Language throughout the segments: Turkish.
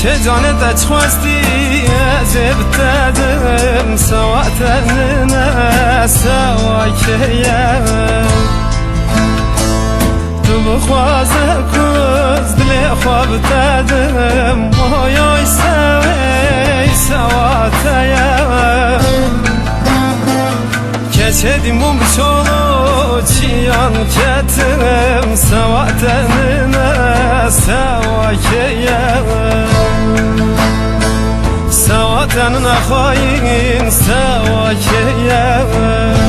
چه جانت خواستی عجب دادم سواتن سوا کیم تو بخوازه کز دل خواب دادم مایای سوی سواتیم که دیمون بچولو چیان کتم سواتن سوا کیم سواتن نخواهین سوا کیم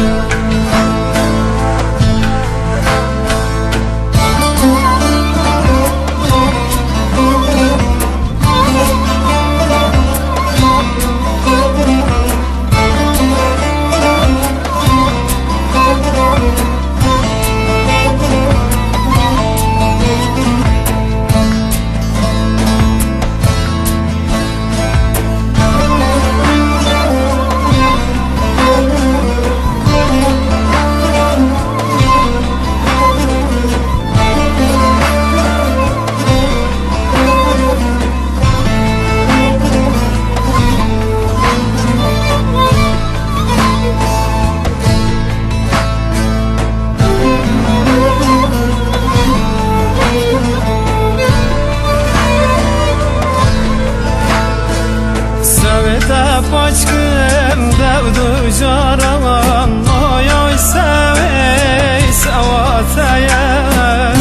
Başkım devdu caran oy oy sevey sevatayem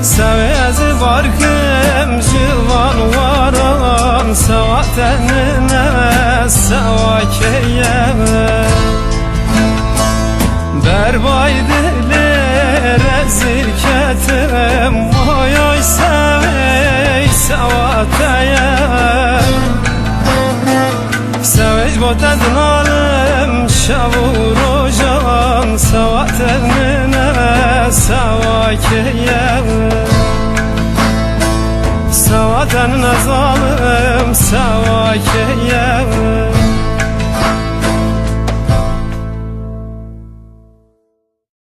Sevezi barkım civan varan sevatenine sevakeyem Berbay dilir ezirketim oy oy sevey sevatayem Sevej botedin alem şavur ocan Sevatenine sevakeyem Sevatenine zalim sevakeyem